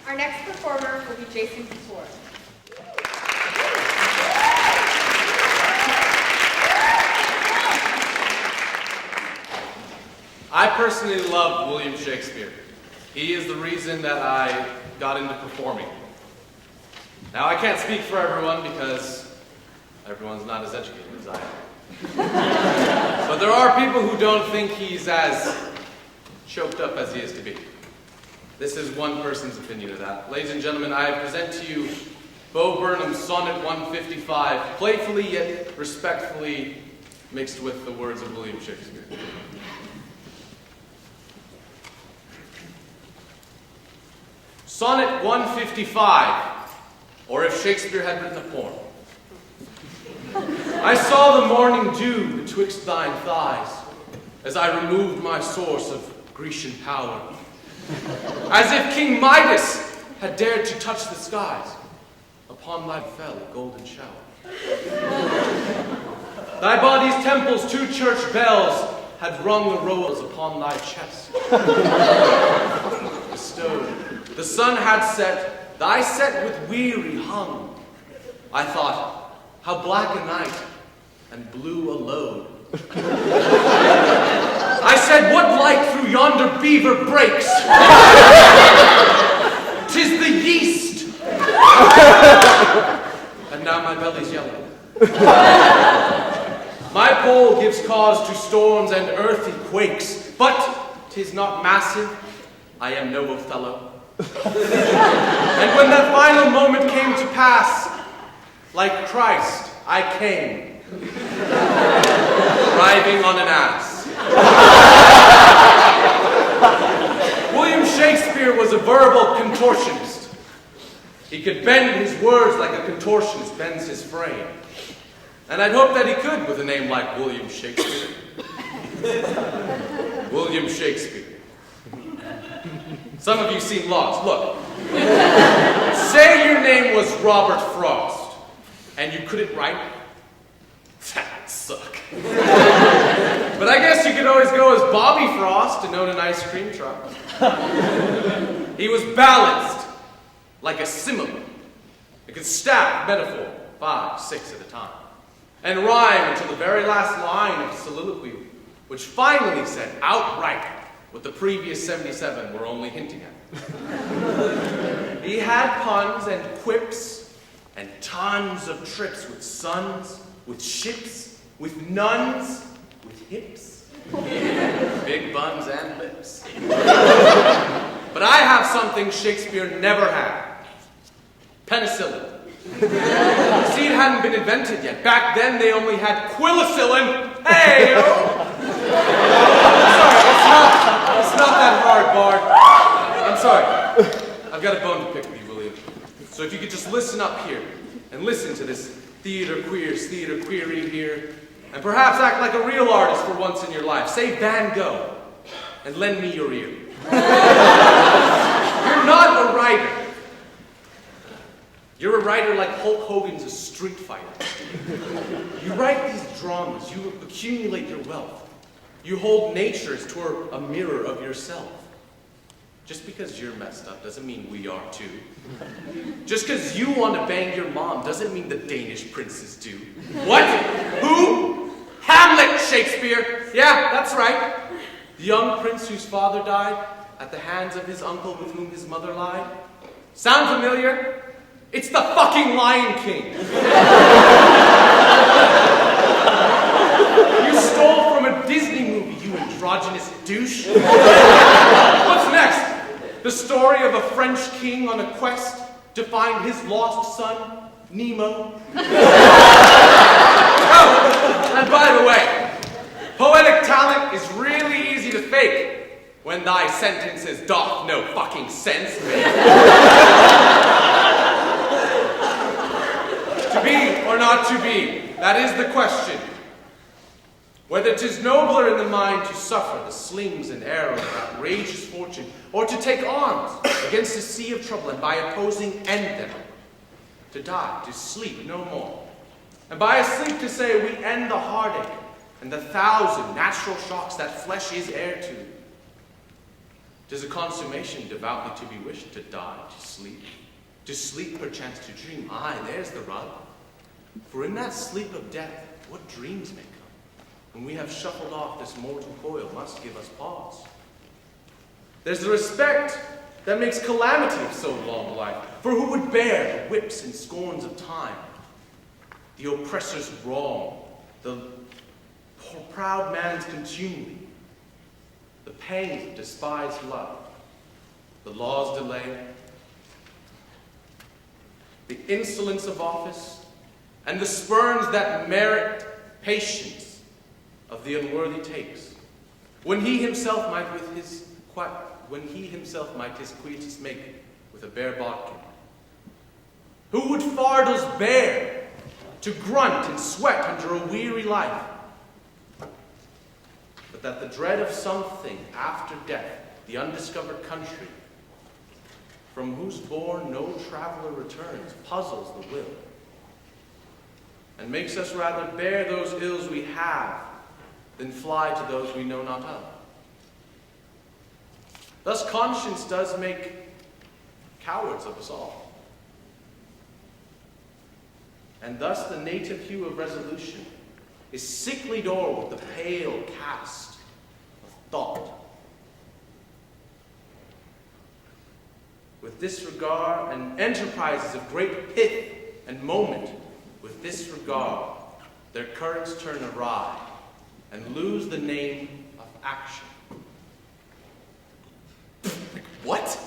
Our next performer will be Kapoor. I personally love William Shakespeare. He is the reason that I got into performing. Now, I can't speak for everyone because everyone's not as educated as I am. But there are people who don't think he's as choked up as he is to be. This is one person's opinion of that. Ladies and gentlemen, I present to you Burnham's Sonnet 155, playfully yet respectfully mixed with the words of William Shakespeare. Sonnet 155, or if Shakespeare had written a poem. I saw the morning dew betwixt thine thighs, as I removed my source of Grecian power, as if King Midas had dared to touch the skies, upon thy fell a golden shower. Thy body's temples, 2 church bells, had rung the rolls upon thy chest. Bestowed. The sun had set, thy set with weary hung. I thought, how black a night, and blue a load. I said, what light through yonder beaver breaks? 'Tis the yeast. And now my belly's yellow. My pole gives cause to storms and earthy quakes, but 'tis not massive, I am no Othello. And when that final moment came to pass, like Christ, I came, riding on an ass. William Shakespeare was a verbal contortionist. He could bend his words like a contortionist bends his frame. And I'd hope that he could with a name like William Shakespeare. William Shakespeare. Some of you seem lost. Look. Say your name was Robert Frost, and you couldn't write? That'd suck. But I guess you could always go as Bobby Frost and own an ice cream truck. He was balanced like a simile. It could stack metaphor 5, 6 at a time, and rhyme until the very last line of soliloquy, which finally said outright what the previous 77 were only hinting at. He had puns and quips and tons of trips with sons, with ships, with nuns, with hips, big buns and lips. But I have something Shakespeare never had. Penicillin. See, it hadn't been invented yet. Back then, they only had quillicillin. Hey-o! Sorry, it's not that hard, Bard. I'm sorry. I've got a bone to pick with you, William. So if you could just listen up here and listen to this theater query here, and perhaps act like a real artist for once in your life. Say Van Gogh and lend me your ear. You're not a writer. You're a writer like Hulk Hogan's a street fighter. You write these dramas, you accumulate your wealth. You hold nature as toward a mirror of yourself. Just because you're messed up doesn't mean we are too. Just because you want to bang your mom doesn't mean the Danish princes do. What? Who? Hamlet, Shakespeare. Yeah, that's right. The young prince whose father died at the hands of his uncle with whom his mother lied. Sound familiar? It's the fucking Lion King. You stole from a Disney movie, you androgynous douche. What's next? The story of a French king on a quest to find his lost son, Nemo. Oh, and by the way, poetic talent is really easy to fake when thy sentences doth no fucking sense, To be or not to be, that is the question. Whether 'tis nobler in the mind to suffer the slings and arrows of outrageous fortune, or to take arms against a sea of trouble and by opposing end them, to die, to sleep no more, and by a sleep to say we end the heartache and the 1,000 natural shocks that flesh is heir to. 'Tis a consummation devoutly to be wished, to die, to sleep perchance to dream. Aye, there's the rub. For in that sleep of death, what dreams may come, when we have shuffled off this mortal coil, must give us pause. There's the respect that makes calamity of so long life, for who would bear the whips and scorns of time, the oppressor's wrong, the proud man's contumely, the pangs of despised love, the law's delay, the insolence of office, and the spurns that merit patience of the unworthy takes, when he himself might his quietus make with a bare bodkin. Who would fardels bear to grunt and sweat under a weary life, but that the dread of something after death, the undiscovered country, from whose bourne no traveler returns, puzzles the will, and makes us rather bear those ills we have than fly to those we know not of. Thus conscience does make cowards of us all. And thus the native hue of resolution is sicklied o'er with the pale cast of thought. With disregard and enterprises of great pith and moment, with disregard, their currents turn awry and lose the name of action. What?